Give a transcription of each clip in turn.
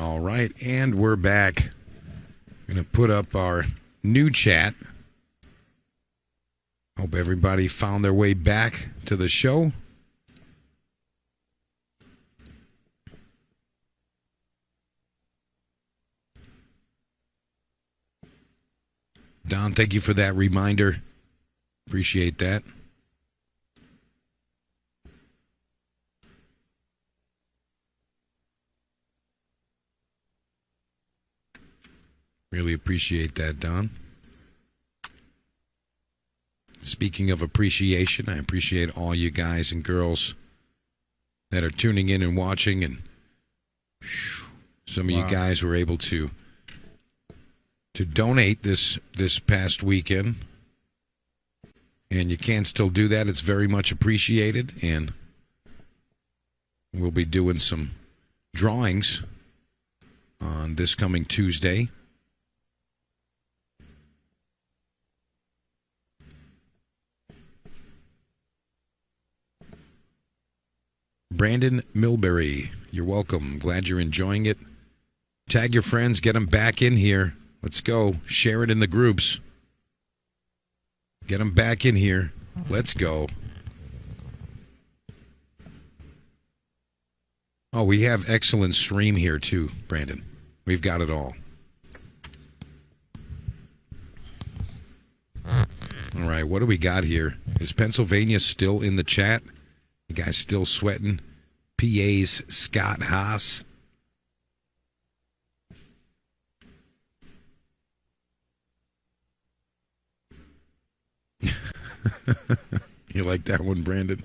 All right, and we're back. I'm going to put up our new chat. Hope everybody found their way back to the show. Don, thank you for that reminder. Appreciate that. Really appreciate that, Don. Speaking of appreciation, I appreciate all you guys and girls that are tuning in and watching, and some of you guys were able to donate this past weekend, and you can still do that. It's very much appreciated, and we'll be doing some drawings on this coming Tuesday. Brandon Milbury, you're welcome. Glad you're enjoying it. Tag your friends, get them back in here. Let's go. Share it in the groups. Get them back in here. Let's go. Oh, we have excellent stream here too, Brandon. We've got it all. All right, what do we got here? Is Pennsylvania still in the chat? You guys still sweating? PA's Scott Haas. You like that one, Brandon?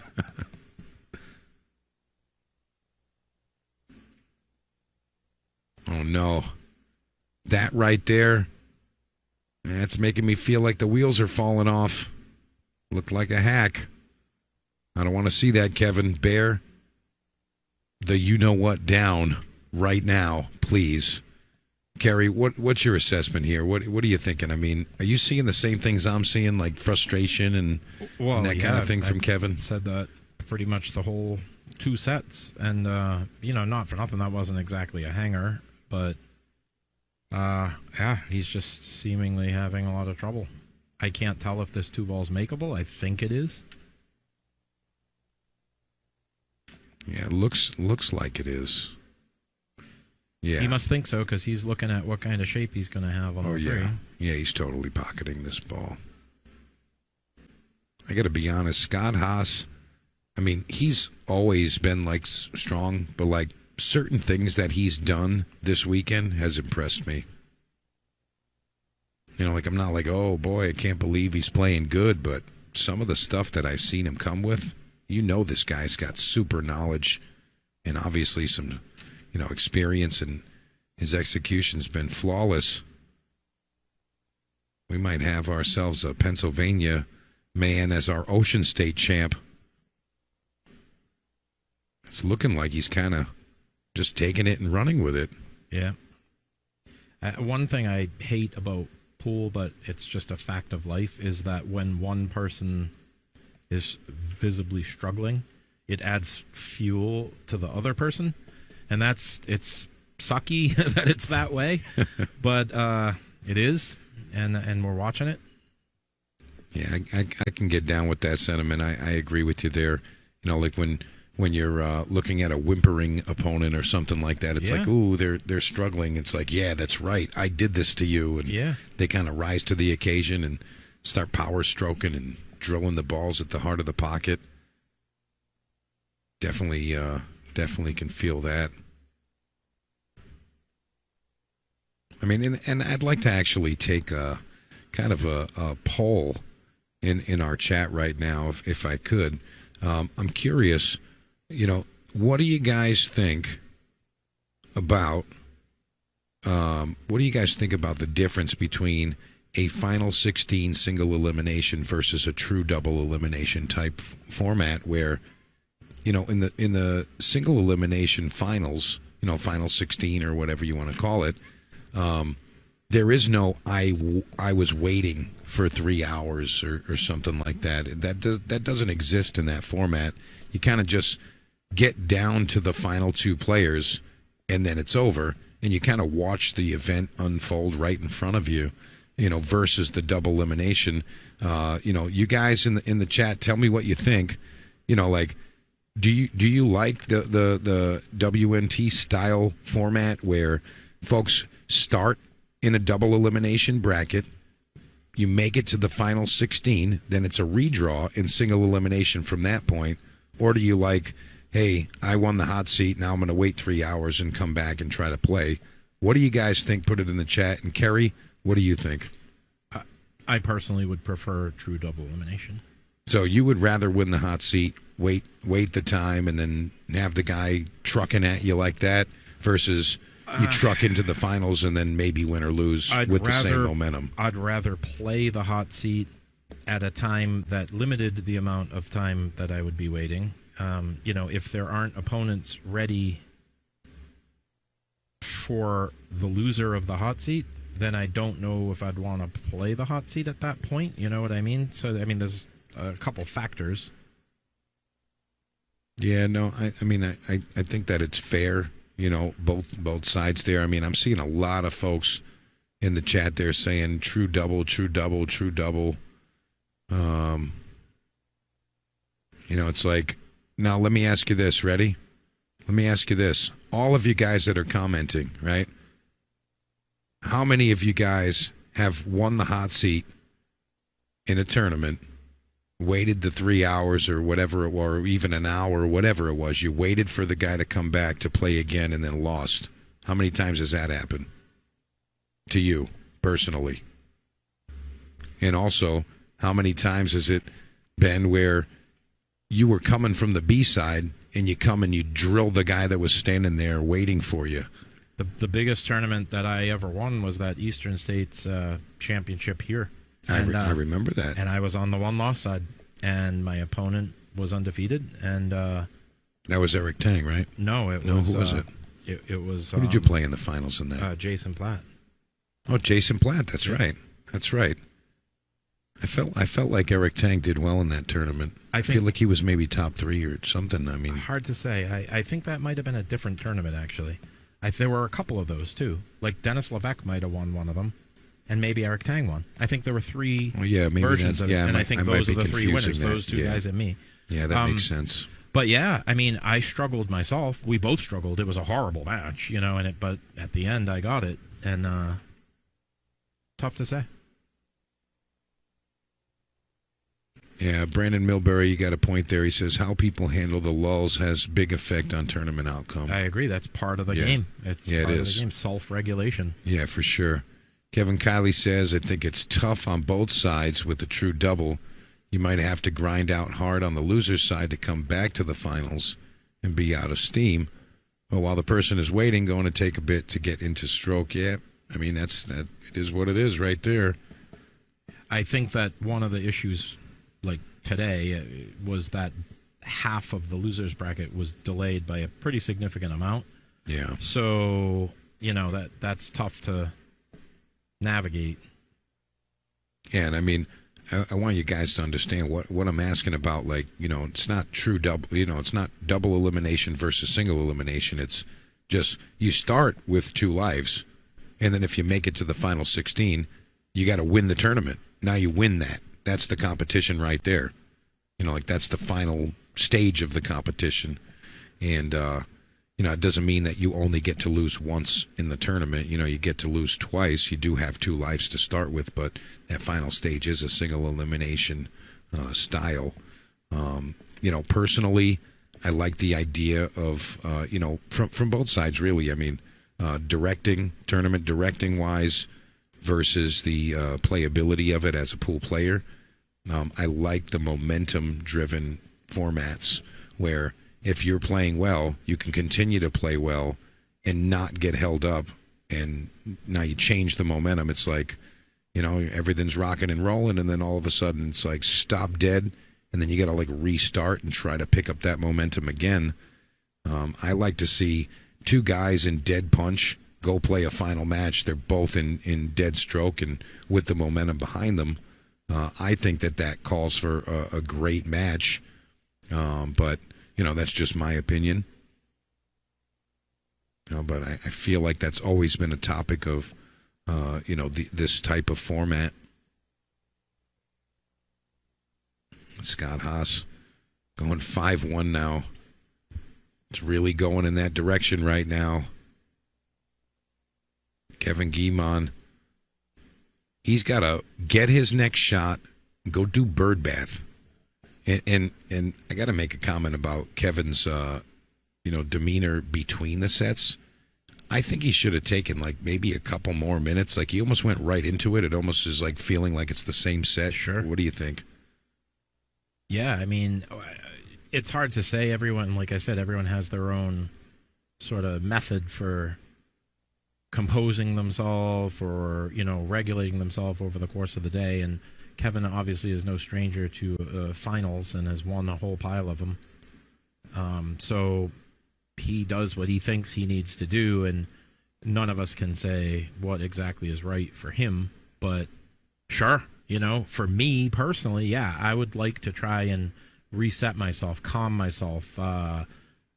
Oh, no. That right there, that's making me feel like the wheels are falling off. Looked like a hack. I don't want to see that, Kevin. Bear the you-know-what down right now, please. Kerry, what's your assessment here? What are you thinking? I mean, are you seeing the same things I'm seeing, like frustration and that kind of thing from Kevin? Said that pretty much the whole two sets. And, not for nothing, that wasn't exactly a hanger. But, he's just seemingly having a lot of trouble. I can't tell if this two ball's makeable. I think it is. Yeah, it looks like it is. Yeah. He must think so because he's looking at what kind of shape he's going to have on the three. Yeah, he's totally pocketing this ball. I got to be honest, Scott Haas, I mean, he's always been like strong, but like certain things that he's done this weekend has impressed me. You know, like I'm not like, oh boy, I can't believe he's playing good, but some of the stuff that I've seen him come with, you know, this guy's got super knowledge and obviously some, experience, and his execution's been flawless. We might have ourselves a Pennsylvania man as our Ocean State champ. It's looking like he's kind of just taking it and running with it. Yeah. One thing I hate about pool, but it's just a fact of life, is that when one person is visibly struggling, it adds fuel to the other person. And it's sucky that it's that way, but it is, and we're watching it. Yeah, I can get down with that sentiment. I agree with you there. Like when you're looking at a whimpering opponent or something like that, it's like, ooh, they're struggling. It's like, yeah, that's right. I did this to you, and they kind of rise to the occasion and start power stroking and drilling the balls at the heart of the pocket. Definitely can feel that. I mean, and I'd like to actually take a kind of a poll in our chat right now, if I could. I'm curious, what do you guys think about the difference between a final 16 single elimination versus a true double elimination type format where, in the single elimination finals, final 16 or whatever you want to call it, there is no I was waiting for 3 hours or something like that. That doesn't exist in that format. You kind of just get down to the final two players, and then it's over. and you kind of watch the event unfold right in front of you, versus the double elimination. You guys in the chat, tell me what you think. Like, do you like the WNT style format where folks start in a double elimination bracket, you make it to the final 16, then it's a redraw in single elimination from that point? Or do you like, hey, I won the hot seat, now I'm going to wait 3 hours and come back and try to play? What do you guys think? Put it in the chat. And Kerry, what do you think? I personally would prefer true double elimination. So you would rather win the hot seat, wait the time, and then have the guy trucking at you like that, versus you truck into the finals and then maybe win or lose with the same momentum? I'd rather play the hot seat at a time that limited the amount of time that I would be waiting. If there aren't opponents ready for the loser of the hot seat, then I don't know if I'd want to play the hot seat at that point. You know what I mean? So, there's a couple factors. Yeah, no, I think that it's fair, both sides there. I'm seeing a lot of folks in the chat there saying true double, true double, true double. It's like, now let me ask you this, ready? Let me ask you this. All of you guys that are commenting, right? How many of you guys have won the hot seat in a tournament, waited the 3 hours or whatever it was, or even an hour or whatever it was, you waited for the guy to come back to play again and then lost? How many times has that happened to you personally? And also, how many times has it been where you were coming from the B side and you come and you drill the guy that was standing there waiting for you? The biggest tournament that I ever won was that Eastern States championship here. I remember that. And I was on the one-loss side, and my opponent was undefeated. And that was Eric Tang, right? No, who was it? It was. Who did you play in the finals in that? Jason Platt. Oh, Jason Platt. That's right. That's right. I felt like Eric Tang did well in that tournament. I feel like he was maybe top 3 or something. Hard to say. I think that might have been a different tournament, actually. There were a couple of those, too. Like Dennis Levesque might have won one of them, and maybe Eric Tang won. I think there were 3 versions of it, and I think those are the 3 winners, those 2 guys and me. Yeah, that makes sense. But yeah, I struggled myself. We both struggled. It was a horrible match, but at the end I got it, and tough to say. Yeah, Brandon Milbury, you got a point there. He says how people handle the lulls has big effect on tournament outcome. I agree. That's part of the game. It's part of the game. Self-regulation. Yeah, for sure. Kevin Kiley says, I think it's tough on both sides with the true double. You might have to grind out hard on the loser's side to come back to the finals and be out of steam. But while the person is waiting, going to take a bit to get into stroke. Yeah, it is what it is right there. I think that one of the issues like today was that half of the losers bracket was delayed by a pretty significant amount. Yeah. So, that's tough to navigate. Yeah, and I want you guys to understand what I'm asking about. Like, it's not true double, it's not double elimination versus single elimination. It's just you start with 2 lives, and then if you make it to the final 16, you got to win the tournament. Now you win that. That's the competition right there. That's the final stage of the competition. And, it doesn't mean that you only get to lose once in the tournament. You get to lose twice. You do have 2 lives to start with, but that final stage is a single elimination style. Personally, I like the idea of, from both sides, really. Tournament directing-wise versus the playability of it as a pool player. I like the momentum-driven formats where if you're playing well, you can continue to play well and not get held up. And now you change the momentum. It's like, everything's rocking and rolling, and then all of a sudden it's like stop dead, and then you got to like restart and try to pick up that momentum again. I like to see 2 guys in dead punch go play a final match. They're both in dead stroke and with the momentum behind them. I think that calls for a great match, but that's just my opinion. But I feel like that's always been a topic of, this type of format. Scott Haas going 5-1 now. It's really going in that direction right now. Kevin Guimond, he's got to get his next shot, go do bird bath. And I got to make a comment about Kevin's, demeanor between the sets. I think he should have taken like maybe a couple more minutes. Like he almost went right into it. It almost is like feeling like it's the same set. Sure. What do you think? Yeah, I mean, it's hard to say. Everyone, like I said, everyone has their own sort of method for composing themselves or, regulating themselves over the course of the day. And Kevin obviously is no stranger to finals and has won a whole pile of them. So he does what he thinks he needs to do, and none of us can say what exactly is right for him. But sure, for me personally, yeah, I would like to try and reset myself, calm myself,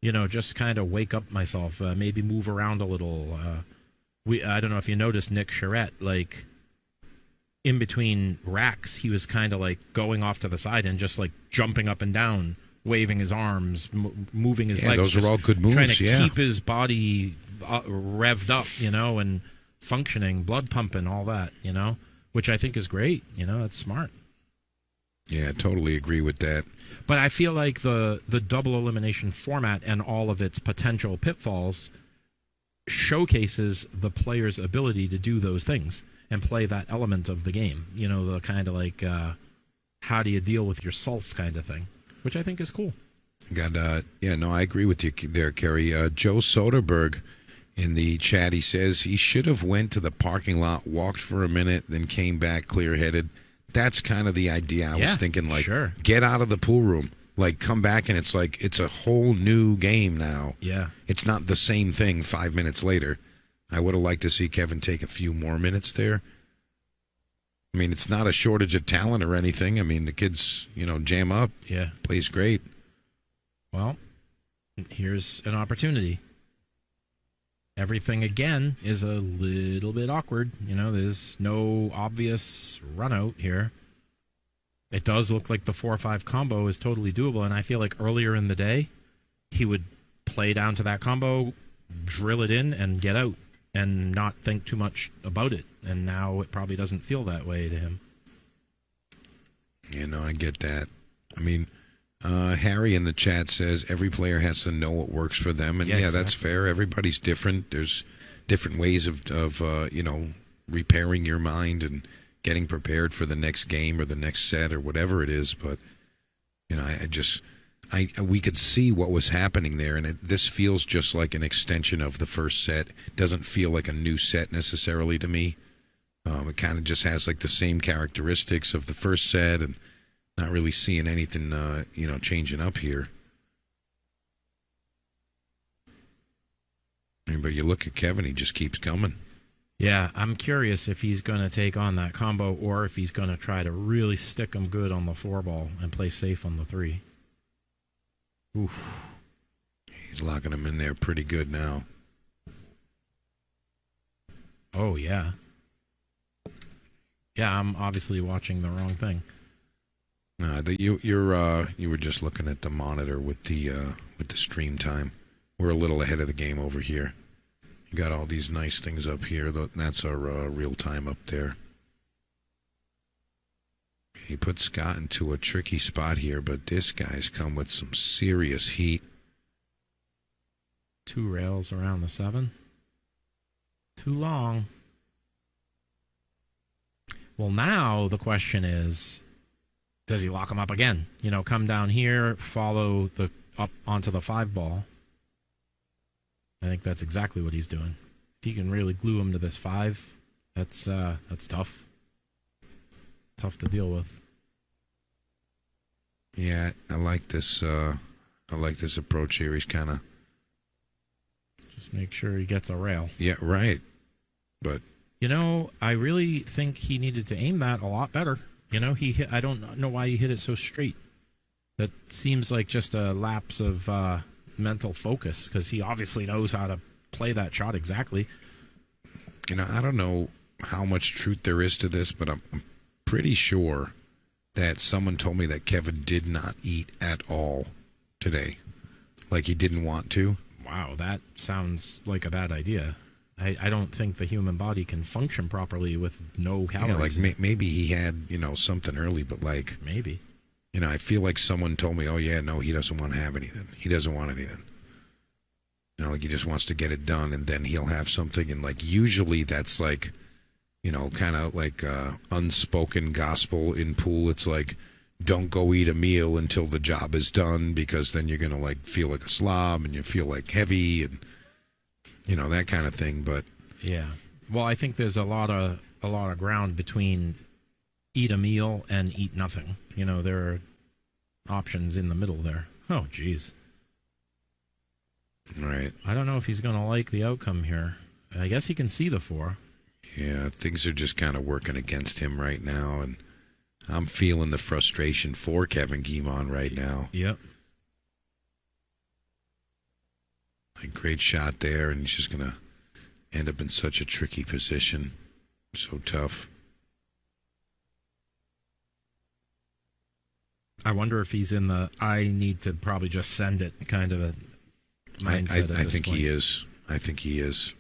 just kind of wake up myself, maybe move around a little. I don't know if you noticed Nick Charette, like in between racks, he was kind of like going off to the side and just like jumping up and down, waving his arms, moving his legs. Those are all good moves. Trying to keep his body revved up, and functioning, blood pumping, all that, which I think is great. It's smart. Yeah, I totally agree with that. But I feel like the double elimination format and all of its potential pitfalls showcases the player's ability to do those things and play that element of the game. The kind of like how do you deal with yourself kind of thing, which I think is cool. I agree with you there, Kerry. Joe Soderberg in the chat, he says he should have went to the parking lot, walked for a minute, then came back clear-headed. That's kind of the idea. I was thinking, like, sure. Get out of the pool room. Like, come back, and it's like it's a whole new game now. Yeah. It's not the same thing 5 minutes later. I would have liked to see Kevin take a few more minutes there. I mean, it's not a shortage of talent or anything. I mean, the kids, jam up. Yeah. Plays great. Well, here's an opportunity. Everything, again, is a little bit awkward. There's no obvious run out here. It does look like the 4-5 combo is totally doable, and I feel like earlier in the day, he would play down to that combo, drill it in, and get out, and not think too much about it. And now it probably doesn't feel that way to him. I get that. I mean, Harry in the chat says every player has to know what works for them, and exactly. That's fair. Everybody's different. There's different ways of repairing your mind and getting prepared for the next game or the next set or whatever it is. But we could see what was happening there, and this feels just like an extension of the first set. It doesn't feel like a new set necessarily to me. It kind of just has like the same characteristics of the first set, and not really seeing anything, changing up here. But you look at Kevin, he just keeps coming. Yeah, I'm curious if he's going to take on that combo or if he's going to try to really stick him good on the 4-ball and play safe on the 3. Oof. He's locking him in there pretty good now. Oh, yeah. Yeah, I'm obviously watching the wrong thing. You were just looking at the monitor with the stream time. We're a little ahead of the game over here. You got all these nice things up here. That's our real time up there. He put Scott into a tricky spot here, but this guy's come with some serious heat. 2 rails around the 7. Too long. Well, now the question is, does he lock him up again? Come down here, follow up onto the 5-ball. I think that's exactly what he's doing. If he can really glue him to this 5, that's tough. Tough to deal with. Yeah, I like this. I like this approach here. He's kind of just make sure he gets a rail. Yeah, right. But I really think he needed to aim that a lot better. He hit. I don't know why he hit it so straight. That seems like just a lapse of mental focus, because he obviously knows how to play that shot exactly. I don't know how much truth there is to this, but I'm pretty sure that someone told me that Kevin did not eat at all today. Like he didn't want to. Wow, that sounds like a bad idea. I don't think the human body can function properly with no calories. Yeah, like maybe he had, something early, but like... Maybe. I feel like someone told me, oh yeah, no, he doesn't want to have anything. He doesn't want anything. Like he just wants to get it done and then he'll have something. And like usually that's like, kind of like unspoken gospel in pool. It's like, don't go eat a meal until the job is done because then you're going to like feel like a slob and you feel like heavy and, that kind of thing. But yeah. Well, I think there's a lot of ground between eat a meal and eat nothing. There are options in the middle there. Oh, geez. All right. I don't know if he's going to like the outcome here. I guess he can see the 4. Yeah, things are just kind of working against him right now, and I'm feeling the frustration for Kevin Guimond right now. Yep. A great shot there, and he's just going to end up in such a tricky position. So tough. I wonder if he's in the I need to probably just send it kind of a mindset. I think he is. I think he is.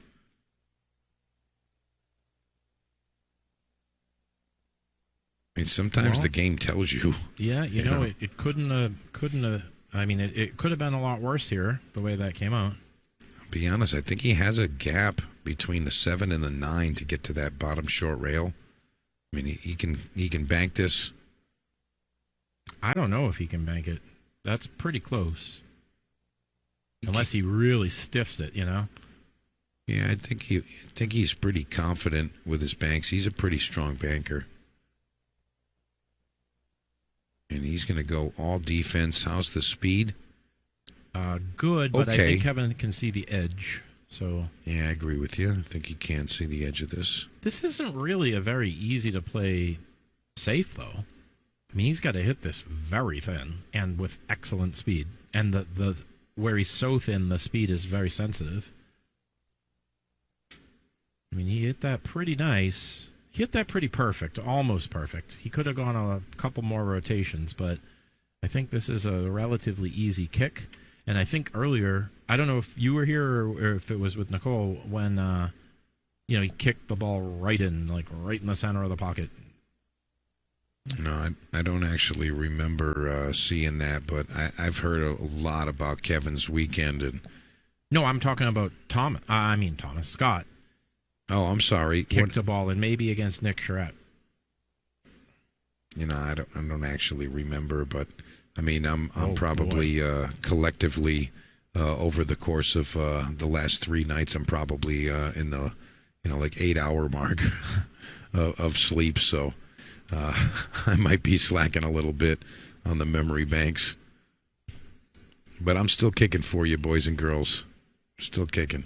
I mean, sometimes the game tells you. Yeah, it couldn't have. I mean, it could have been a lot worse here, the way that came out. I'll be honest, I think he has a gap between the 7 and the 9 to get to that bottom short rail. I mean, he can bank this. I don't know if he can bank it. That's pretty close. Unless he really stiffs it, Yeah, I think he's pretty confident with his banks. He's a pretty strong banker. And he's going to go all defense. How's the speed? Good, but okay. I think Kevin can see the edge. So yeah, I agree with you. I think he can see the edge of this. This isn't really a very easy to play safe, though. I mean, he's got to hit this very thin and with excellent speed. And the where he's so thin, the speed is very sensitive. I mean, he hit that pretty nice. He hit that pretty perfect, almost perfect. He could have gone on a couple more rotations, but I think this is a relatively easy kick. And I think earlier, I don't know if you were here or if it was with Nicole, when he kicked the ball right in the center of the pocket. No, I don't actually remember seeing that, but I've heard a lot about Kevin's weekend. And no, I'm talking about Scott. Oh, I'm sorry. Kicked a ball, and maybe against Nick Charette. I don't actually remember, but I mean, I'm probably collectively over the course of the last 3 nights, I'm probably in the 8-hour mark of sleep. So I might be slacking a little bit on the memory banks, but I'm still kicking for you, boys and girls. Still kicking.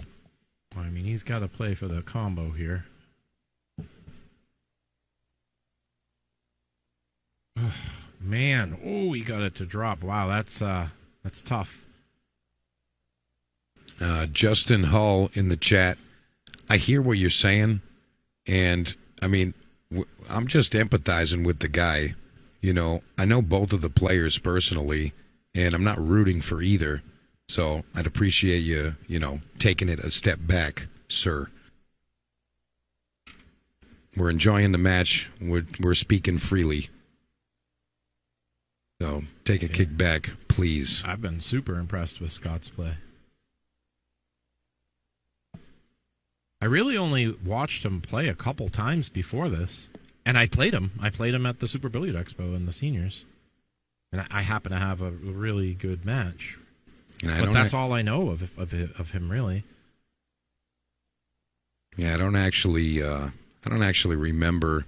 I mean, he's got to play for the combo here. Oh, man. Oh, he got it to drop. Wow, that's tough. Justin Hull in the chat. I hear what you're saying, and I mean, I'm just empathizing with the guy. I know both of the players personally, and I'm not rooting for either. So I'd appreciate you, taking it a step back, sir. We're enjoying the match. We're speaking freely. So take a kick back, please. I've been super impressed with Scott's play. I really only watched him play a couple times before this. And I played him. I played him at the Super Billiard Expo in the seniors. And I happen to have a really good match. But that's all I know of him, really. Yeah, I don't actually remember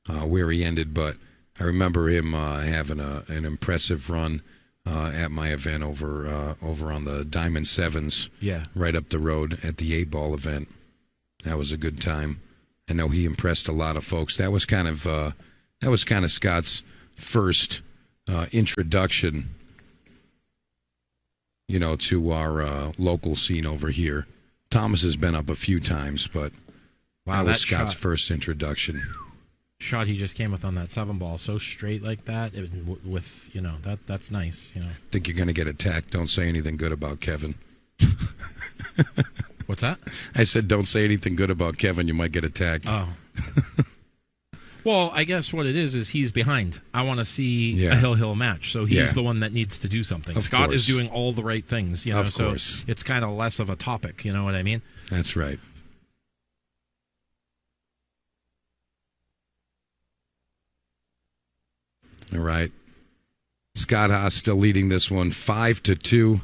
where he ended, but I remember him having an impressive run at my event over on the Diamond Sevens. Yeah, right up the road at the 8-ball event. That was a good time. I know he impressed a lot of folks. That was kind of Scott's first introduction, to our local scene over here Thomas has been up a few times, but Wow, that was that Scott's shot. first introduction. Shot he just came with on that 7 ball, so straight like that, with that's nice. I think you're going to get attacked. Don't say anything good about Kevin. What's that? I said don't say anything good about Kevin. You might get attacked. Oh. Well, I guess what it is he's behind. I want to see Yeah. a Hill match, so he's Yeah. the one that needs to do something. Of Scott course. is doing all the right things, Of so course. it's kind of less of a topic, you know what I mean? That's right. All right. Scott Haas still leading this one 5-2.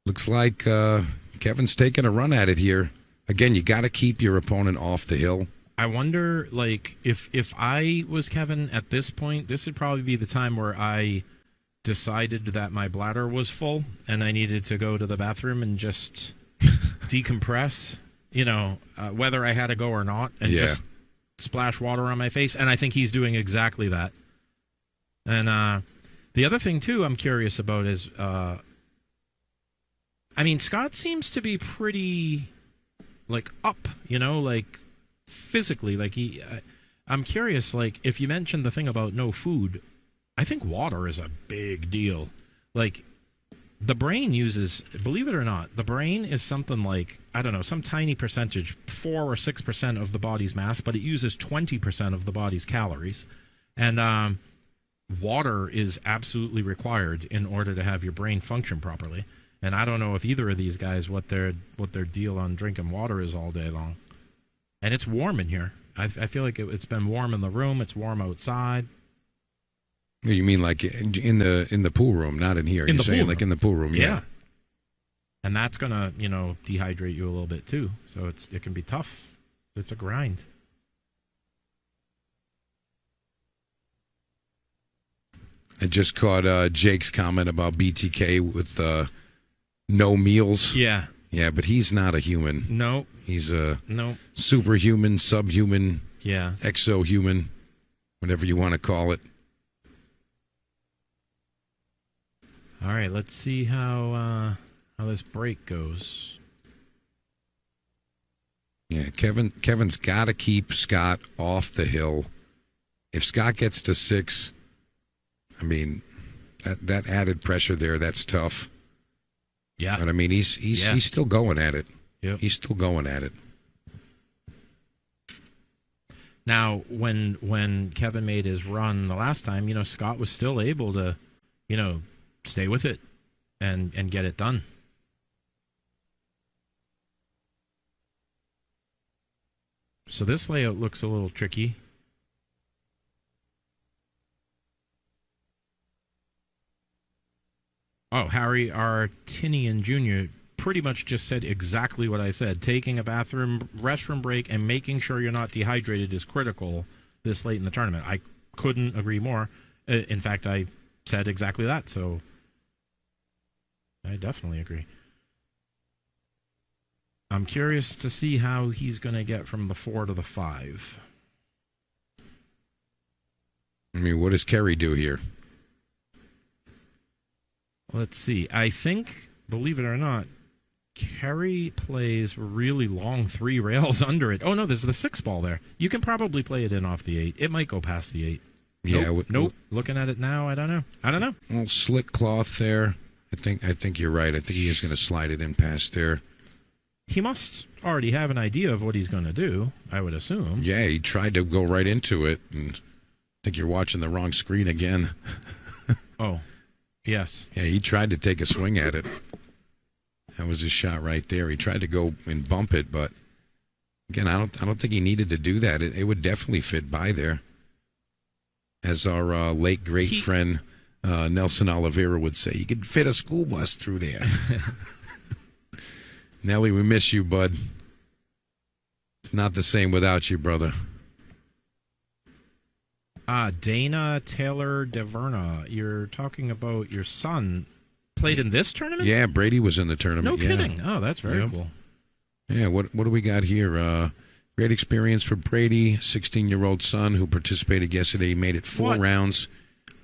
Looks like Kevin's taking a run at it here. Again, you got to keep your opponent off the hill. I wonder, like, if I was Kevin at this point, this would probably be the time where I decided that my bladder was full and I needed to go to the bathroom and just decompress, whether I had to go or not, and Yeah. just splash water on my face. And I think he's doing exactly that. And the other thing, too, I'm curious about is, Scott seems to be pretty, up, physically. I'm curious, if you mentioned the thing about no food, I think water is a big deal. The brain uses, believe it or not, the brain is something some tiny percentage, 4 or 6% of the body's mass, but it uses 20% of the body's calories. And water is absolutely required in order to have your brain function properly. And I don't know if either of these guys what their deal on drinking water is all day long. And it's warm in here. I feel like it's been warm in the room. It's warm outside. You mean like in the pool room, not in here? In You're the saying pool like room. in the pool room, yeah. And that's gonna dehydrate you a little bit too. So it can be tough. It's a grind. I just caught Jake's comment about BTK with no meals. Yeah. Yeah, but he's not a human. No. He's a No. superhuman, subhuman, Yeah. exohuman, whatever you want to call it. All right. Let's see how this break goes. Yeah, Kevin's got to keep Scott off the hill. If Scott gets to 6, that added pressure there, that's tough. Yeah. But he's still going at it. Yep. He's still going at it. Now, when Kevin made his run the last time, Scott was still able to, stay with it and get it done. So this layout looks a little tricky. Oh, Harry Artinian Jr. pretty much just said exactly what I said. Taking a restroom break and making sure you're not dehydrated is critical this late in the tournament. I couldn't agree more. In fact, I said exactly that, so I definitely agree. I'm curious to see how he's going to get from the 4 to the 5. What does Kerry do here? Let's see. I think, believe it or not, Kerry plays really long 3 rails under it. Oh, no, there's the 6 ball there. You can probably play it in off the 8. It might go past the 8. Yeah. Nope. Looking at it now, I don't know. Well, slick cloth there. I think you're right. I think he is going to slide it in past there. He must already have an idea of what he's going to do, I would assume. Yeah, he tried to go right into it, and I think you're watching the wrong screen again. Oh, yes. Yeah, he tried to take a swing at it. That was his shot right there. He tried to go and bump it, but again, I don't think he needed to do that. It would definitely fit by there. As our late great friend Nelson Oliveira would say, you could fit a school bus through there. Nelly, we miss you, bud. It's not the same without you, brother. Dana Taylor DeVerna, you're talking about your son played in this tournament? Yeah, Brady was in the tournament. No kidding. Oh, that's very cool. Yeah, what do we got here? Great experience for Brady, 16-year-old son who participated yesterday. He made it 4 rounds.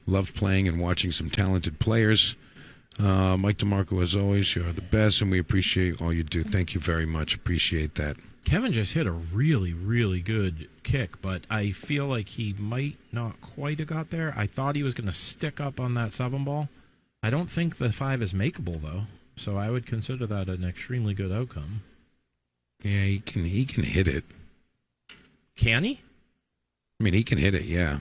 Loved playing and watching some talented players. Mike DeMarco, as always, you're the best, and we appreciate all you do. Thank you very much. Appreciate that. Kevin just hit a really, really good kick, but I feel like he might not quite have got there. I thought he was going to stick up on that 7 ball. I don't think the 5 is makeable, though, so I would consider that an extremely good outcome. Yeah, he can hit it. Can he? I mean, he can hit it, yeah.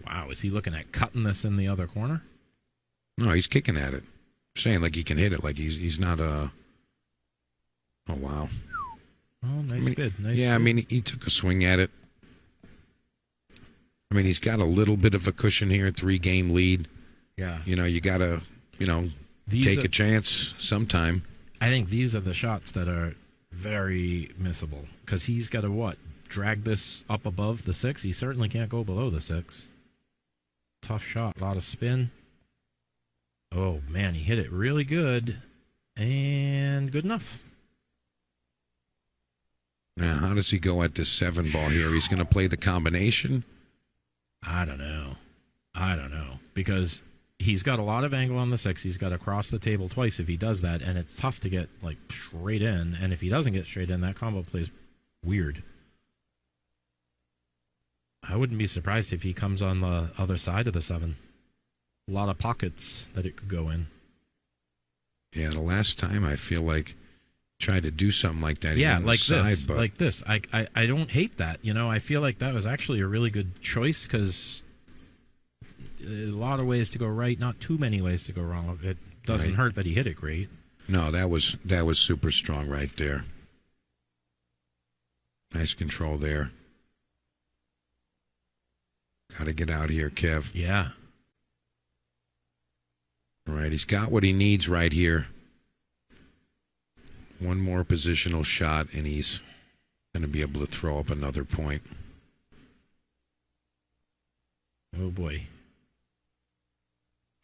Wow, is he looking at cutting this in the other corner? No, he's kicking at it. I'm saying like he can hit it, like he's not a... Oh, wow. Oh, nice bid. Nice yeah, bid. I mean, he took a swing at it. I mean, he's got a little bit of a cushion here, 3-game lead. Yeah. You know, you got to, take a chance sometime. I think these are the shots that are very missable because he's got to, drag this up above the 6? He certainly can't go below the 6. Tough shot. A lot of spin. Oh, man, he hit it really good and good enough. Now, how does he go at this 7 ball here? He's going to play the combination? I don't know. Because he's got a lot of angle on the 6. He's got to cross the table twice if he does that, and it's tough to get straight in. And if he doesn't get straight in, that combo plays weird. I wouldn't be surprised if he comes on the other side of the 7. A lot of pockets that it could go in. Yeah, the last time I feel like tried to do something like that. Yeah, like this. Like this. I don't hate that. I feel like that was actually a really good choice because a lot of ways to go right, not too many ways to go wrong. It doesn't hurt that he hit it great. No, that was super strong right there. Nice control there. Got to get out here, Kev. Yeah. All right, he's got what he needs right here. One more positional shot, and he's going to be able to throw up another point. Oh, boy.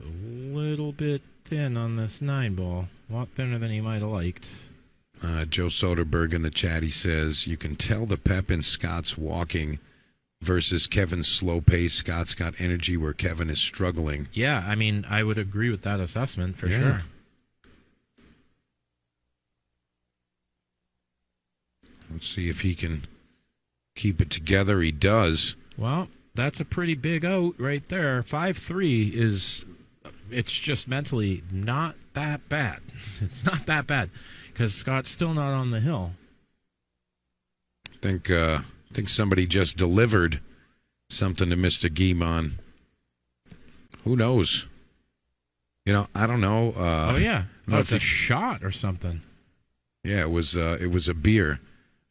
A little bit thin on this 9 ball. A lot thinner than he might have liked. Joe Soderberg in the chat, he says, you can tell the pep in Scott's walking versus Kevin's slow pace. Scott's got energy where Kevin is struggling. Yeah, I mean, I would agree with that assessment for sure. Let's see if he can keep it together. He does. Well, that's a pretty big out right there. 5-3 is, it's just mentally not that bad. It's not that bad because Scott's still not on the hill. I think somebody just delivered something to Mr. Guimond. Who knows? I don't know. Oh, yeah. It's a shot or something. Yeah, it was a beer.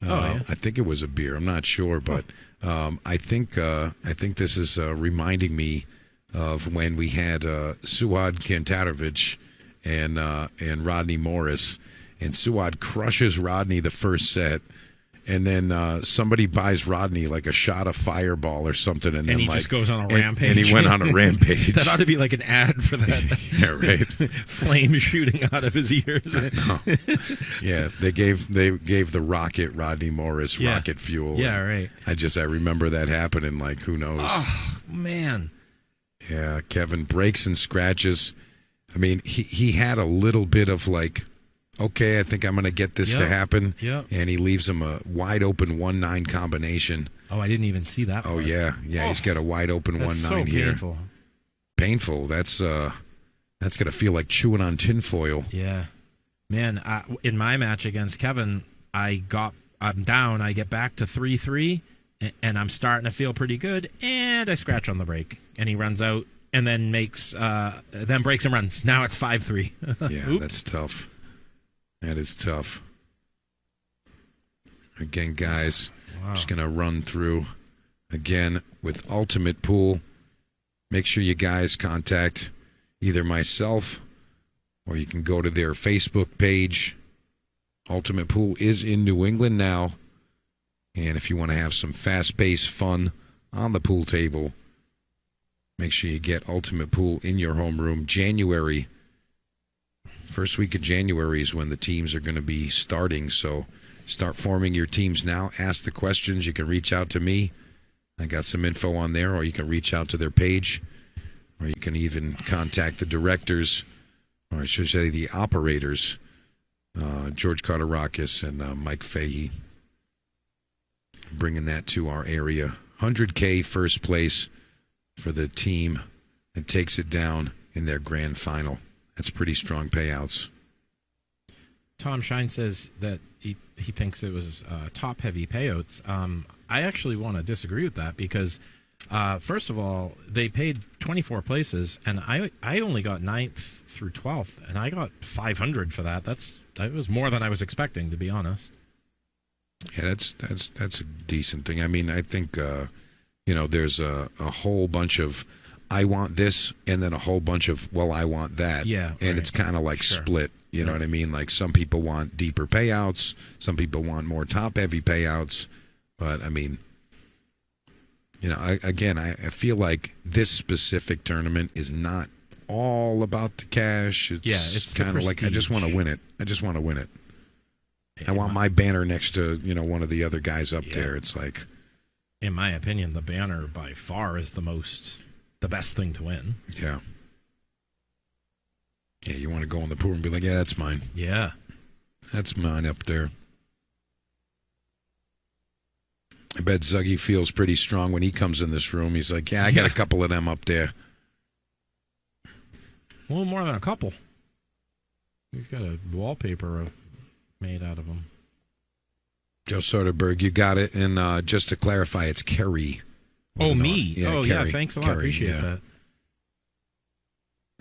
Yeah. I think it was a beer. I'm not sure, but I think this is reminding me of when we had Suad Kantarovich and Rodney Morris, and Suad crushes Rodney the first set, and then somebody buys Rodney like a shot of Fireball or something, and then he just goes on a rampage. And he went on a rampage. That ought to be like an ad for that. Yeah, right. Flame shooting out of his ears. Yeah, they gave the rocket Rodney Morris rocket fuel. Yeah, right. I remember that happening. Like, who knows? Oh man. Yeah, Kevin breaks and scratches. I mean, he had a little bit of like, okay, I think I'm going to get this to happen. Yep. And he leaves him a wide open 1-9 combination. Oh, I didn't even see that part. Oh, yeah. Yeah, he's got a wide open 1-9 so here. Painful. Painful. That's going to feel like chewing on tinfoil. Yeah. Man, in my match against Kevin, I'm down. I get back to 3-3, and I'm starting to feel pretty good, and I scratch on the break. And he runs out and then breaks and runs. Now it's 5-3. Yeah, that's tough. That is tough. Again, guys, just going to run through again with Ultimate Pool. Make sure you guys contact either myself or you can go to their Facebook page. Ultimate Pool is in New England now. And if you want to have some fast-paced fun on the pool table, make sure you get Ultimate Pool in your homeroom. First week of January is when the teams are going to be starting, so start forming your teams now. Ask the questions. You can reach out to me. I got some info on there, or you can reach out to their page. or you can even contact the directors, or I should say the operators, George Carterakis and Mike Fahey, bringing that to our area. 100K first place for the team that takes it down in their grand final. That's pretty strong payouts. Tom Shine says that he thinks it was top-heavy payouts. I actually want to disagree with that because, first of all, they paid 24 places, and I only got 9th through 12th, and I got 500 for that. That was more than I was expecting, to be honest. Yeah, that's a decent thing. I mean, I think there's a whole bunch of I want this, and then a whole bunch of I want that. Yeah, and it's kind of like split. You know what I mean? Like some people want deeper payouts, some people want more top-heavy payouts. But I mean, I feel like this specific tournament is not all about the cash. It's kind of like I just want to win it. I want my banner next to one of the other guys up there. It's like, in my opinion, the banner by far is the best thing to win. Yeah. Yeah, you want to go in the pool and be like, yeah, that's mine. Yeah. That's mine up there. I bet Zuggy feels pretty strong when he comes in this room. He's like, yeah, I got a couple of them up there. A little more than a couple. He's got a wallpaper made out of them. Joe Soderberg, you got it. And just to clarify, it's Kerry. Oh, me? Yeah, yeah, thanks a lot. Kerry, appreciate that.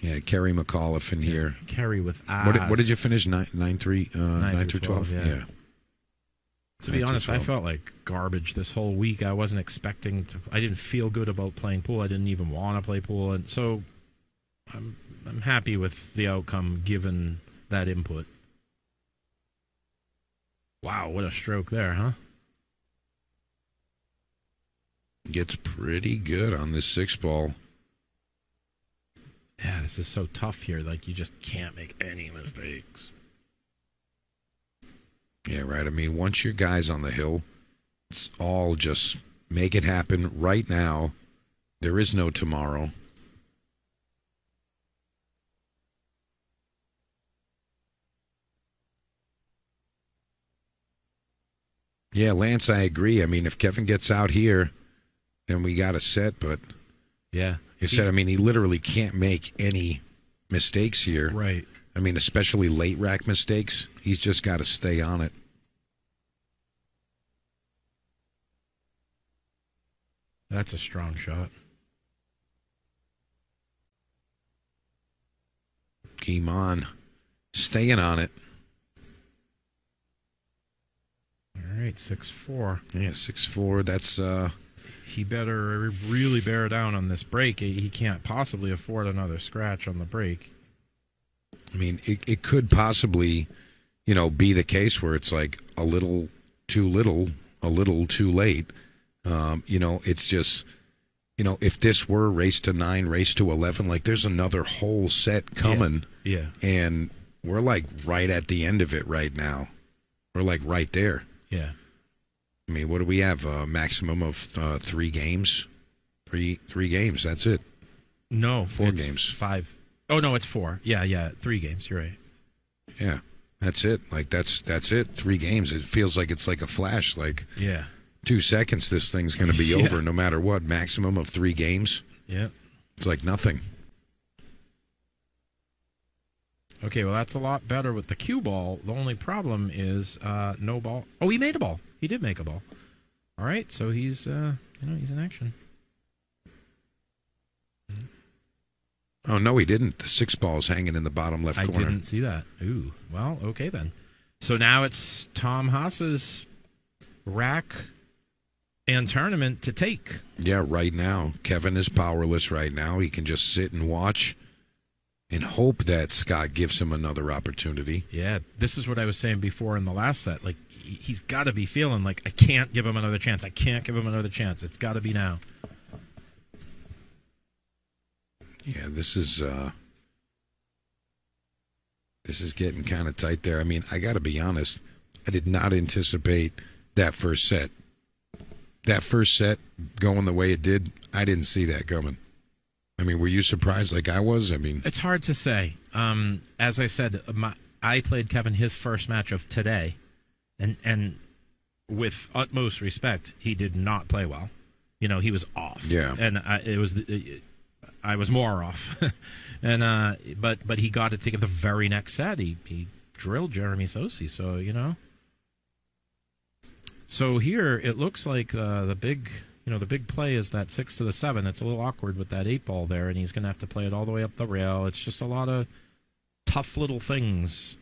Yeah, Kerry McAuliffe in here. Kerry with eyes. What did you finish? 9 through 12? Yeah. To be honest, I felt like garbage this whole week. I wasn't expecting to. I didn't feel good about playing pool. I didn't even want to play pool, and so I'm happy with the outcome given that input. Wow, what a stroke there, huh? Gets pretty good on this 6-ball. Yeah, this is so tough here. Like, you just can't make any mistakes. Yeah, right. I mean, once your guy's on the hill, it's all just make it happen right now. There is no tomorrow. Yeah, Lance, I agree. I mean, if Kevin gets out here, then we got a set, but yeah, you said, I mean, he literally can't make any mistakes here. Right. I mean, especially late rack mistakes. He's just got to stay on it. That's a strong shot. Guimond staying on it. All right, 6-4. Yeah, 6-4. That's he better really bear down on this break. He can't possibly afford another scratch on the break. I mean, it could possibly, be the case where it's like a little too little, a little too late. It's just, if this were race to 9, race to 11, like there's another whole set coming. Yeah. And we're like right at the end of it right now. We're like right there. Yeah. I mean, what do we have? A maximum of 3 games? Three games. That's it. No. 4 games. 5. Oh, no, it's 4. Yeah. 3 games. You're right. Yeah. That's it. Like, that's it. 3 games. It feels like it's like a flash. Like, yeah. 2 seconds, this thing's going to be over no matter what. Maximum of 3 games. Yeah. It's like nothing. Okay, well, that's a lot better with the cue ball. The only problem is no ball. Oh, he made a ball. He did make a ball. All right, so he's he's in action. Oh, no, he didn't. The 6 ball's hanging in the bottom left corner. I didn't see that. Ooh, well, okay then. So now it's Tom Haas's rack and tournament to take. Yeah, right now. Kevin is powerless right now. He can just sit and watch and hope that Scott gives him another opportunity. Yeah, this is what I was saying before in the last set. Like, he's got to be feeling like, I can't give him another chance. I can't give him another chance. It's got to be now. Yeah, this is getting kind of tight there. I mean, I got to be honest. I did not anticipate that first set. That first set going the way it did, I didn't see that coming. I mean, were you surprised like I was? I mean, It's hard to say. As I said, I played Kevin his first match of today, and with utmost respect, he did not play well. He was off. Yeah. And I was more off. And but he got it together the very next set. He drilled Jeremy Sosi. So So here it looks like the big play is that 6 to the 7. It's a little awkward with that 8 ball there, and he's going to have to play it all the way up the rail. It's just a lot of tough little things.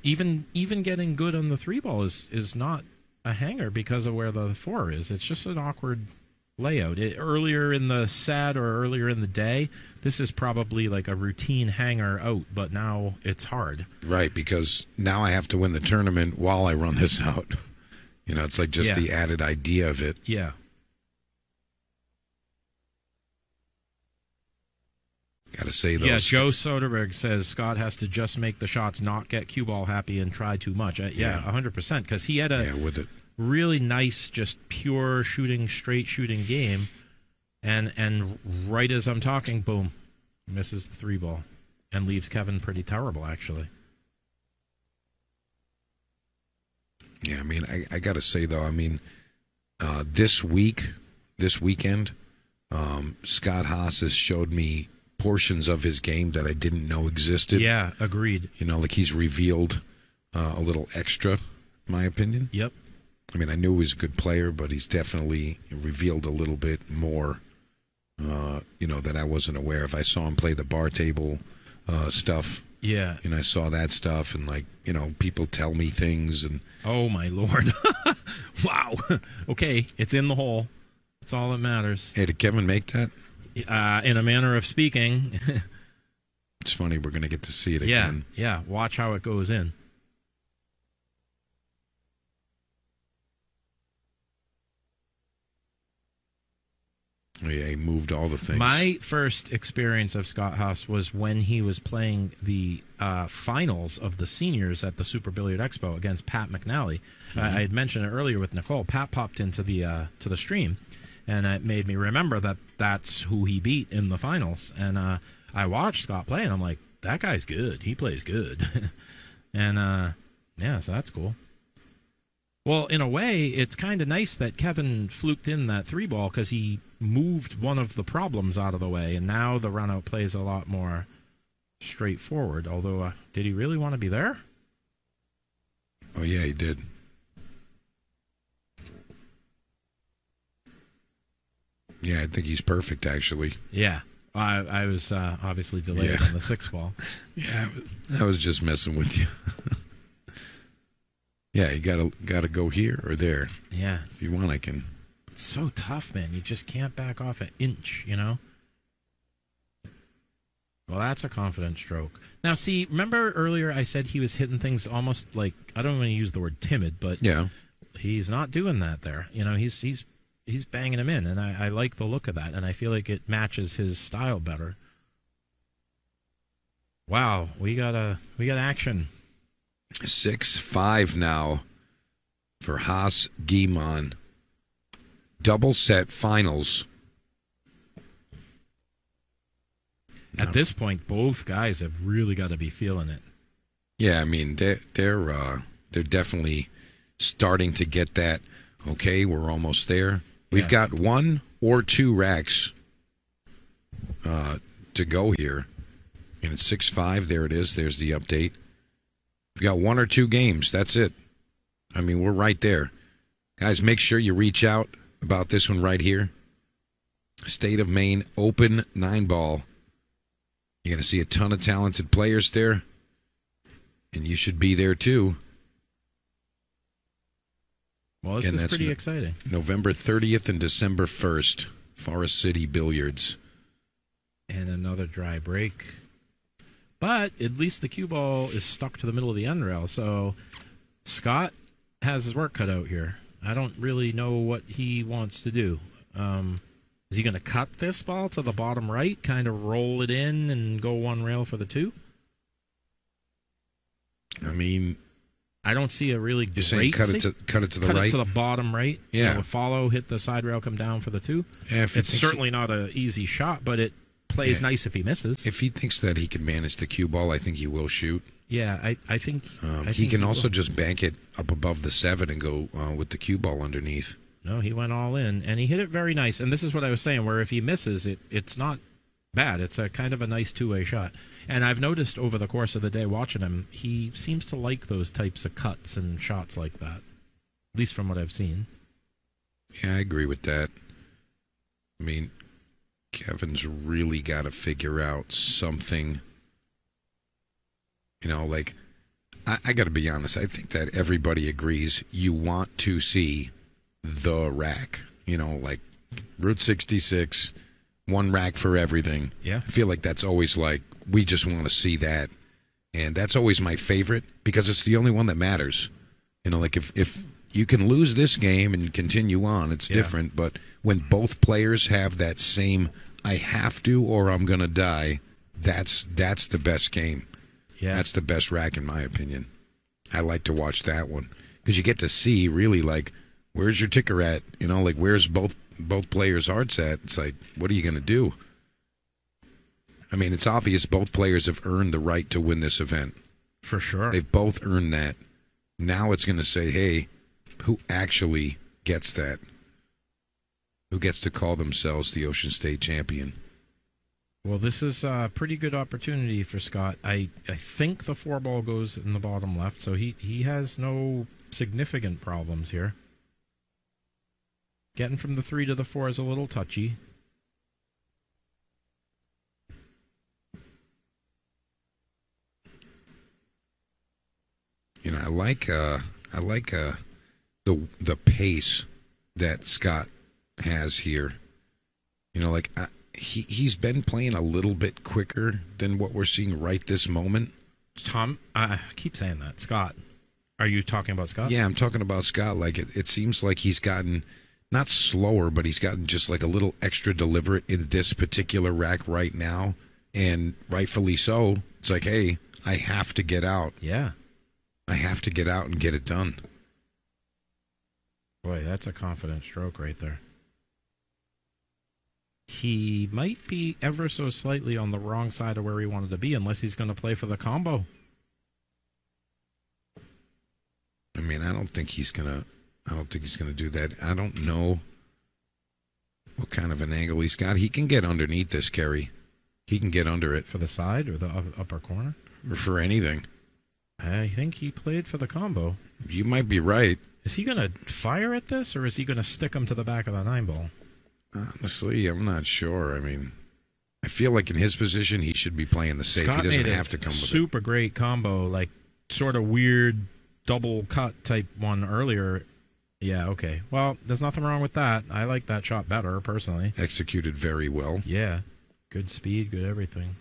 Even getting good on the 3 ball is not a hanger because of where the 4 is. It's just an awkward layout. Earlier in the set or earlier in the day, this is probably like a routine hanger out, but now it's hard. right, because now I have to win the tournament while I run this out. It's like just the added idea of it. Yeah. Got to say those. Yeah, Joe Soderberg says Scott has to just make the shots, not get cue ball happy and try too much. Yeah, 100%, because he had a with it. really nice, just pure shooting, straight shooting game, and right as I'm talking, boom, misses the 3 ball and leaves Kevin pretty terrible, actually. Yeah, I mean, I got to say, though, I mean, this weekend, Scott Haas has showed me portions of his game that I didn't know existed. Yeah, agreed. Like he's revealed a little extra, in my opinion. Yep. I mean, I knew he was a good player, but he's definitely revealed a little bit more, that I wasn't aware of. I saw him play the bar table stuff. Yeah. I saw that stuff, and people tell me things, and oh my Lord. Wow. Okay, it's in the hole. That's all that matters. Hey, did Kevin make that? In a manner of speaking. It's funny, we're going to get to see it again. Yeah, watch how it goes in. Yeah, he moved all the things. My first experience of Scott Haas was when he was playing the finals of the seniors at the Super Billiard Expo against Pat McNally. Mm-hmm. I had mentioned it earlier with Nicole. Pat popped into the stream, and it made me remember that that's who he beat in the finals. And I watched Scott play, and I'm like, that guy's good. He plays good. And so that's cool. Well, in a way, it's kind of nice that Kevin fluked in that 3 ball because he moved one of the problems out of the way, and now the run-out plays a lot more straightforward. Although, did he really want to be there? Oh, yeah, he did. Yeah, I think he's perfect, actually. Yeah. I was obviously delayed on the 6 ball. Yeah, I was just messing with you. Yeah, you gotta go here or there. Yeah. If you want, I can. It's so tough, man. You just can't back off an inch, Well, that's a confident stroke. Now, see, remember earlier I said he was hitting things almost like, I don't want to use the word timid, but yeah, he's not doing that there. He's banging him in, and I like the look of that, and I feel like it matches his style better. Wow, we got action. 6-5 now for Haas Guimond. Double set finals. At this point, both guys have really got to be feeling it. Yeah, I mean they're definitely starting to get that. Okay, we're almost there. We've got 1 or 2 racks to go here, and it's 6-5. There it is. There's the update. We've got 1 or 2 games. That's it. I mean, we're right there. Guys, make sure you reach out about this one right here. State of Maine Open 9-ball. You're going to see a ton of talented players there, and you should be there too. Well, this is pretty exciting. November 30th and December 1st, Forest City Billiards. And another dry break. But at least the cue ball is stuck to the middle of the end rail, so Scott has his work cut out here. I don't really know what he wants to do. Is he going to cut this ball to the bottom right, kind of roll it in and go 1 rail for the 2? I mean, I don't see a really great... You're saying cut it to the right? Cut it to the bottom right. Yeah. Follow, hit the side rail, come down for the 2. Yeah, it's certainly not an easy shot, but it plays nice if he misses. If he thinks that he can manage the cue ball, I think he will shoot. Yeah, I think he can also just bank it up above the 7 and go with the cue ball underneath. No, he went all in, and he hit it very nice. And this is what I was saying, where if he misses, it's not bad. It's a kind of a nice two-way shot. And I've noticed over the course of the day watching him, he seems to like those types of cuts and shots like that, at least from what I've seen. Yeah, I agree with that. I mean, Kevin's really got to figure out something. You know, like, I got to be honest. I think that everybody agrees you want to see the rack. You know, like Route 66, one rack for everything. Yeah. I feel like that's always like, we just want to see that. And that's always my favorite because it's the only one that matters. You know, like if you can lose this game and continue on, it's different. But when both players have that same, I have to or I'm going to die, that's the best game. Yeah. That's the best rack in my opinion. I like to watch that one because you get to see really like, where's your ticker at? You know, like where's both players' hearts at? It's like, what are you going to do? I mean, it's obvious both players have earned the right to win this event. For sure. They've both earned that. Now it's going to say, hey, who actually gets that? Who gets to call themselves the Ocean State champion? Well, this is a pretty good opportunity for Scott. I think the 4-ball goes in the bottom left, so he has no significant problems here. Getting from the 3 to the 4 is a little touchy. You know, I like the pace that Scott has here. You know, like he's been playing a little bit quicker than what we're seeing right this moment. Tom, I keep saying that. Scott, are you talking about Scott? Yeah, I'm talking about Scott. Like it seems like he's gotten not slower, but he's gotten just like a little extra deliberate in this particular rack right now, and rightfully so. It's like, hey, I have to get out. Yeah. I have to get out and get it done. Boy, that's a confident stroke right there. He might be ever so slightly on the wrong side of where he wanted to be unless he's going to play for the combo. I mean, I don't think he's gonna do that. I don't know what kind of an angle he's got. He can get underneath this, Kerry. He can get under it. For the side or the upper corner? Or for anything. I think he played for the combo. You might be right. Is he going to fire at this, or is he going to stick him to the back of the 9-ball? Honestly, I'm not sure. I mean, I feel like in his position, he should be playing the safe. Scott He doesn't made have to come with it. Super great combo, like sort of weird double cut type one earlier. Yeah, okay. Well, there's nothing wrong with that. I like that shot better, personally. Executed very well. Yeah. Good speed, good everything.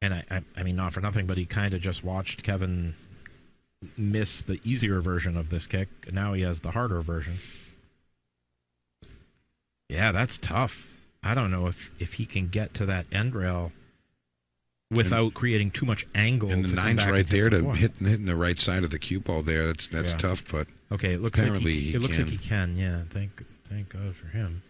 And I mean, not for nothing, but he kind of just watched Kevin miss the easier version of this kick, and now he has the harder version. Yeah, that's tough. I don't know if he can get to that end rail without creating too much angle. And the 9's right there to hitting the right side of the cue ball there. That's tough, but okay, it looks apparently like he can. Yeah, thank God for him.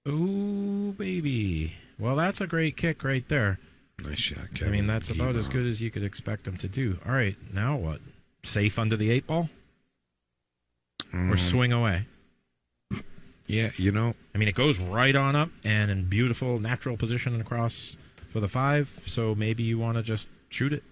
Ooh, baby. Well, that's a great kick right there. Nice shot, Kevin. I mean, that's about as good as you could expect him to do. All right, now what? Safe under the 8-ball? Or swing away? Yeah, you know. I mean, it goes right on up and in beautiful natural position across for the 5, so maybe you want to just shoot it.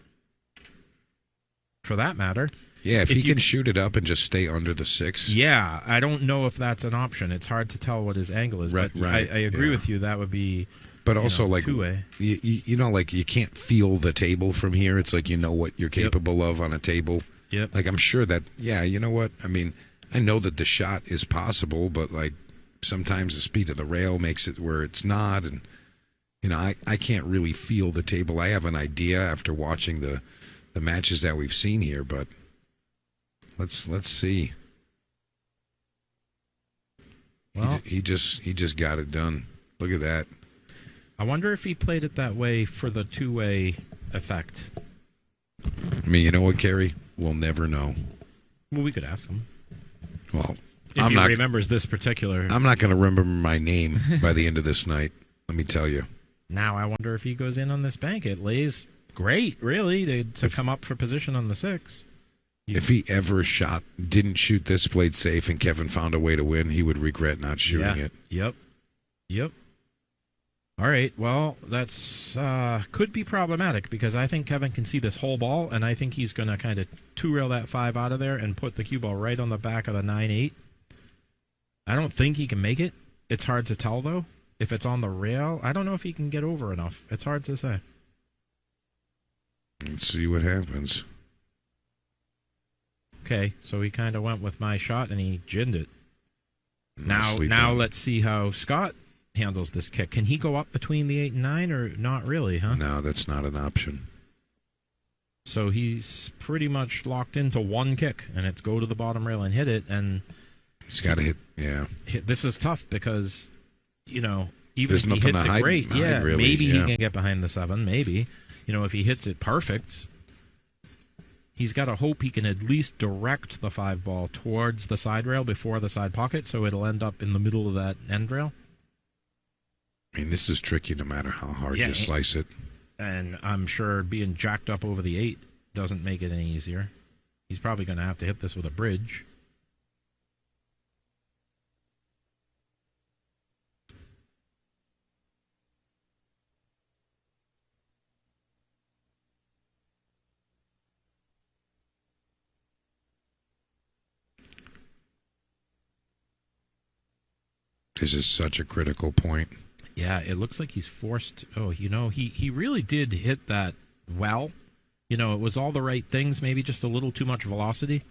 For that matter. Yeah, if he can shoot it up and just stay under the 6. Yeah, I don't know if that's an option. It's hard to tell what his angle is. Right, but I agree with you. That would be... But also, like, two-way. You know, like, you can't feel the table from here. It's like you know what you're capable of on a table. Yep. Like, I'm sure that, yeah, you know what? I mean, I know that the shot is possible, but, like, sometimes the speed of the rail makes it where it's not. And, you know, I can't really feel the table. I have an idea after watching the matches that we've seen here, but let's see. Well, he just got it done. Look at that. I wonder if he played it that way for the two-way effect. I mean, you know what, Kerry? We'll never know. Well, we could ask him. Well, if he remembers this particular... I'm not going to remember my name by the end of this night. Let me tell you. Now I wonder if he goes in on this bank. It lays great, really, to come up for position on the 6. If he ever didn't shoot this, played safe, and Kevin found a way to win, he would regret not shooting it. Yep. All right, well, that's could be problematic because I think Kevin can see this whole ball, and I think he's going to kind of two-rail that 5 out of there and put the cue ball right on the back of the 9-8. I don't think he can make it. It's hard to tell, though. If it's on the rail, I don't know if he can get over enough. It's hard to say. Let's see what happens. Okay, so he kind of went with my shot, and he ginned it. Nicely Now done. let's see how Scott handles this kick. Can he go up between the 8 and 9, or not really, huh? No, that's not an option. So he's pretty much locked into one kick, and it's go to the bottom rail and hit it, and he's got to hit, yeah. This is tough because, even There's if he nothing hits to it hide- great, hide, really, maybe yeah. he can get behind the 7, maybe. If he hits it perfect, he's got to hope he can at least direct the 5 ball towards the side rail before the side pocket, so it'll end up in the middle of that end rail. I mean, this is tricky no matter how hard Yeah, you slice it. And I'm sure being jacked up over the 8 doesn't make it any easier. He's probably going to have to hit this with a bridge. This is such a critical point. Yeah, it looks like he's forced. Oh, he really did hit that well. It was all the right things, maybe just a little too much velocity.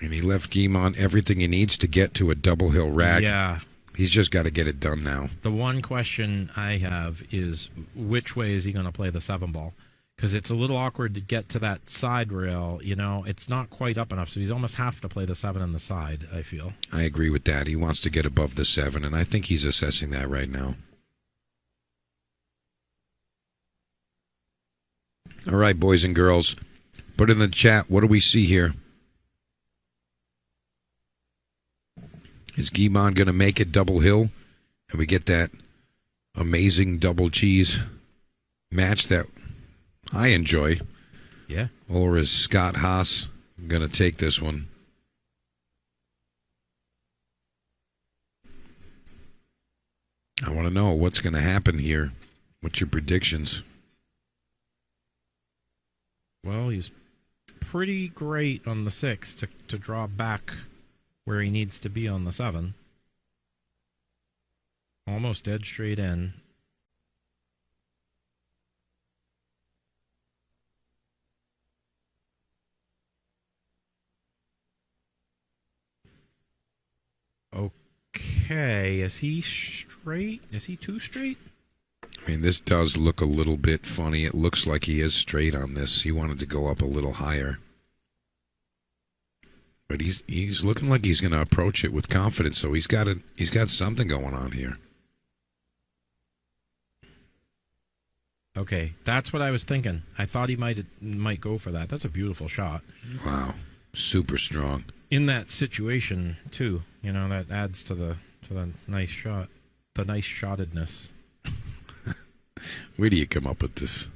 And he left Guimond everything he needs to get to a double hill rack. Yeah. He's just got to get it done now. The one question I have is which way is he going to play the 7 ball? Because it's a little awkward to get to that side rail. It's not quite up enough, so he's almost have to play the 7 on the side, I feel. I agree with that. He wants to get above the 7, and I think he's assessing that right now. All right, boys and girls, put in the chat, what do we see here? Is Guimond going to make it double hill, and we get that amazing double cheese match that I enjoy? Yeah. Or is Scott Haas going to take this one? I want to know what's going to happen here. What's your predictions? Well, he's pretty great on the 6 to draw back where he needs to be on the 7. Almost dead straight in. Okay, is he straight? Is he too straight? I mean, this does look a little bit funny. It looks like he is straight on this. He wanted to go up a little higher. But he's looking like he's going to approach it with confidence, so he's got something going on here. Okay, that's what I was thinking. I thought he might go for that. That's a beautiful shot. Wow, super strong. In that situation too, that adds to the nice shot, the nice shottedness. Where do you come up with this?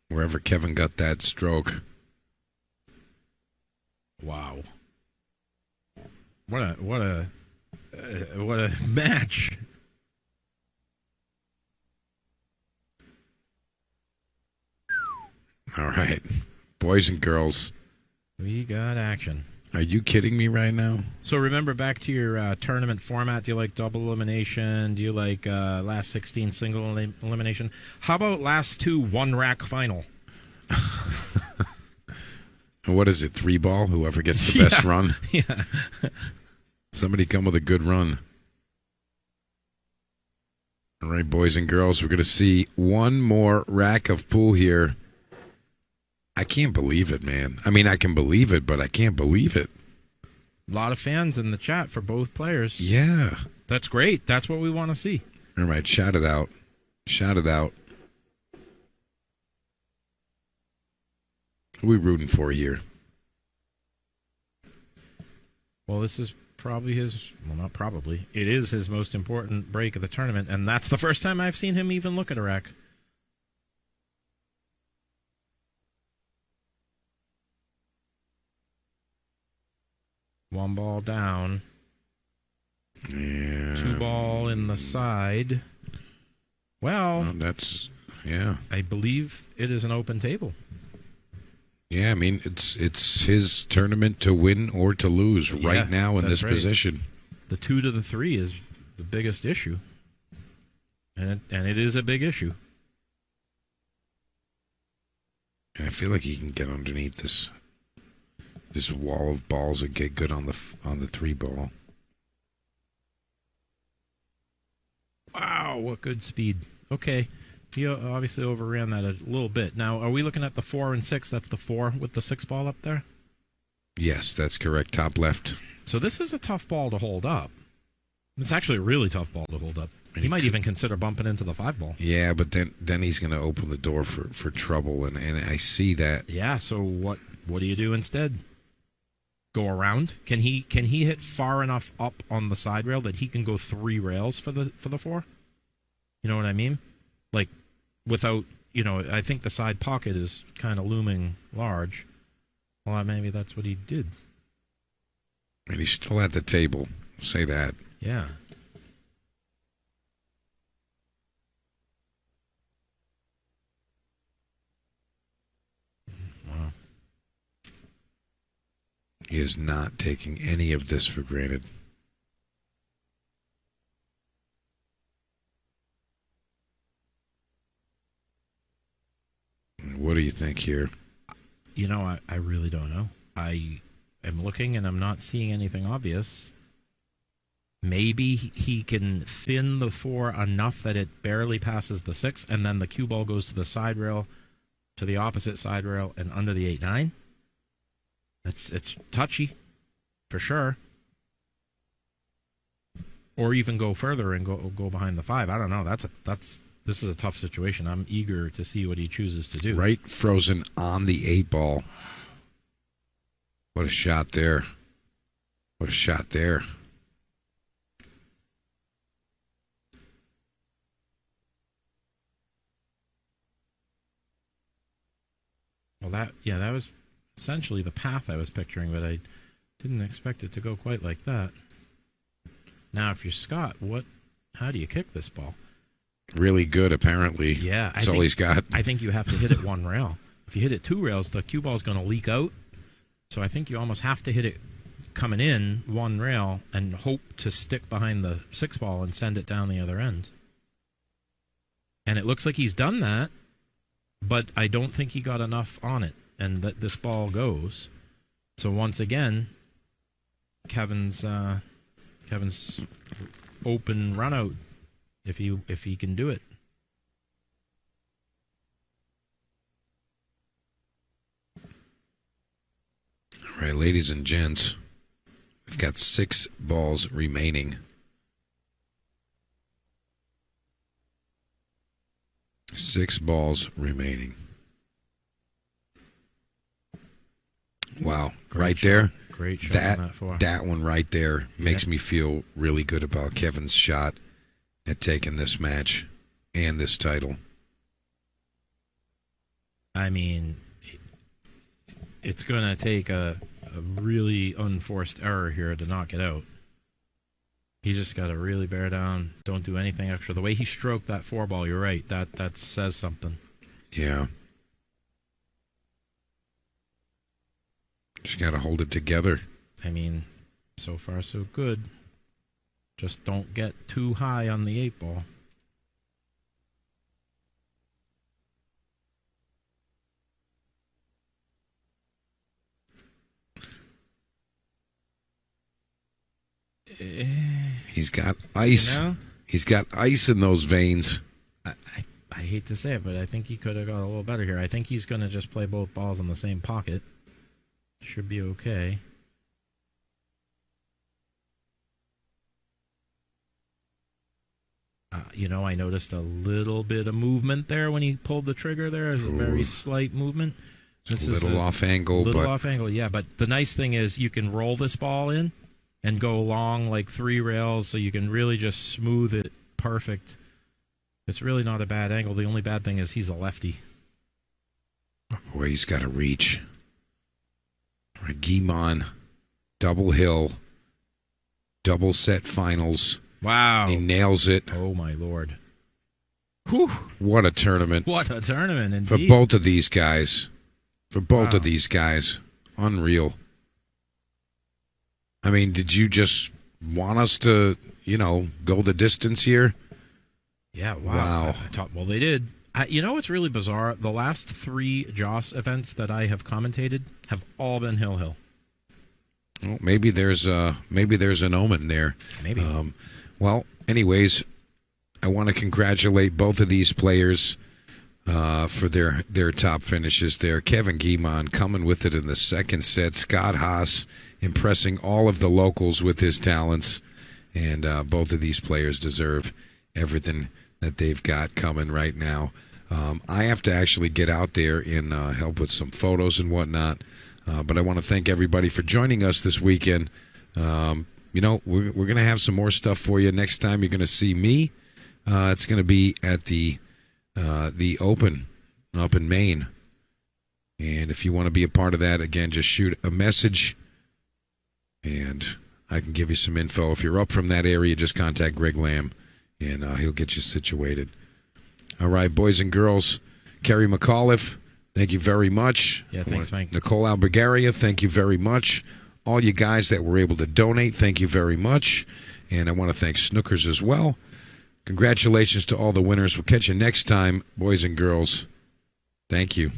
Wherever Kevin got that stroke. Wow. What a match. All right, boys and girls. We got action. Are you kidding me right now? So remember, back to your tournament format, do you like double elimination? Do you like last 16 single elimination? How about last 2 1-rack final? What is it, 3-ball? Whoever gets the best run? Yeah. Somebody come with a good run. All right, boys and girls, we're going to see one more rack of pool here. I can't believe it, man. I mean, I can believe it, but I can't believe it. A lot of fans in the chat for both players. Yeah. That's great. That's what we want to see. All right, shout it out. Shout it out. Who are we rooting for here? Well, this is probably not probably. It is his most important break of the tournament, and that's the first time I've seen him even look at a rack. One ball down. Yeah. Two ball in the side. Well, that's, yeah. I believe it is an open table. Yeah, I mean, it's his tournament to win or to lose right now in this position. The 2 to the 3 is the biggest issue. And it is a big issue. And I feel like he can get underneath this wall of balls and get good on the 3 ball. Wow, what good speed. Okay, he obviously overran that a little bit. Now, are we looking at the 4 and 6? That's the 4 with the 6 ball up there? Yes, that's correct. Top left. So this is a tough ball to hold up. It's actually a really tough ball to hold up. He might even consider bumping into the 5 ball. Yeah, but then he's going to open the door for trouble, and I see that. Yeah, so what do you do instead? Go around? Can he hit far enough up on the side rail that he can go 3 rails for the 4? You know what I mean? Like, without, I think the side pocket is kind of looming large. Well, maybe that's what he did. And he's still at the table. Say that. Yeah. Wow. He is not taking any of this for granted. What do you think here? I really don't know. I am looking and I'm not seeing anything obvious. Maybe he can thin the 4 enough that it barely passes the 6, and then the cue ball goes to the side rail, to the opposite side rail, and under the 8-9. It's touchy, for sure. Or even go further and go behind the 5. I don't know. This is a tough situation. I'm eager to see what he chooses to do. Right frozen on the 8 ball. What a shot there. What a shot there. Well, that was essentially the path I was picturing, but I didn't expect it to go quite like that. Now, if you're Scott, how do you kick this ball? Really good, apparently. Yeah. That's all he's got. I think you have to hit it 1 rail. If you hit it 2 rails, the cue ball is going to leak out. So I think you almost have to hit it coming in 1 rail and hope to stick behind the 6 ball and send it down the other end. And it looks like he's done that, but I don't think he got enough on it, and that this ball goes. So once again, Kevin's open run out if he can do it. All right, ladies and gents, we've got 6 balls remaining. 6 balls remaining. Wow, right there. Great shot on that 4. That one right there makes me feel really good about Kevin's shot at taking this match and this title. I mean, it's going to take a really unforced error here to knock it out. He just got to really bear down, don't do anything extra. The way he stroked that 4 ball, you're right, that says something. Yeah. Just got to hold it together. I mean, so far so good. Just don't get too high on the 8 ball. He's got ice. He's got ice in those veins. I hate to say it, but I think he could have got a little better here. I think he's going to just play both balls in the same pocket. Should be okay. I noticed a little bit of movement there when he pulled the trigger there. There's a very slight movement. This is a little off angle. Off angle, yeah. But the nice thing is you can roll this ball in and go along like 3 rails so you can really just smooth it perfect. It's really not a bad angle. The only bad thing is he's a lefty. Boy, he's got to reach. All right, Guimond, double hill, double set finals. Wow. He nails it. Oh, my Lord. Whew. What a tournament. What a tournament, indeed. For both of these guys. Wow. Unreal. I mean, did you just want us to, go the distance here? Yeah, wow. Well, they did. You know what's really bizarre? The last 3 Joss events that I have commentated have all been hill. Well, maybe there's an omen there. Maybe. Well, anyways, I want to congratulate both of these players for their top finishes there. Kevin Guimond coming with it in the second set. Scott Haas impressing all of the locals with his talents. And both of these players deserve everything that they've got coming right now. I have to actually get out there and help with some photos and whatnot. But I want to thank everybody for joining us this weekend. We're going to have some more stuff for you. Next time you're going to see me, it's going to be at the Open up in Maine. And if you want to be a part of that, again, just shoot a message and I can give you some info. If you're up from that area, just contact Greg Lamb and he'll get you situated. All right, boys and girls, Kerry McAuliffe, thank you very much. Yeah, thanks, Mike. Nicole Albergaria, thank you very much. All you guys that were able to donate, thank you very much. And I want to thank Snookers as well. Congratulations to all the winners. We'll catch you next time, boys and girls. Thank you.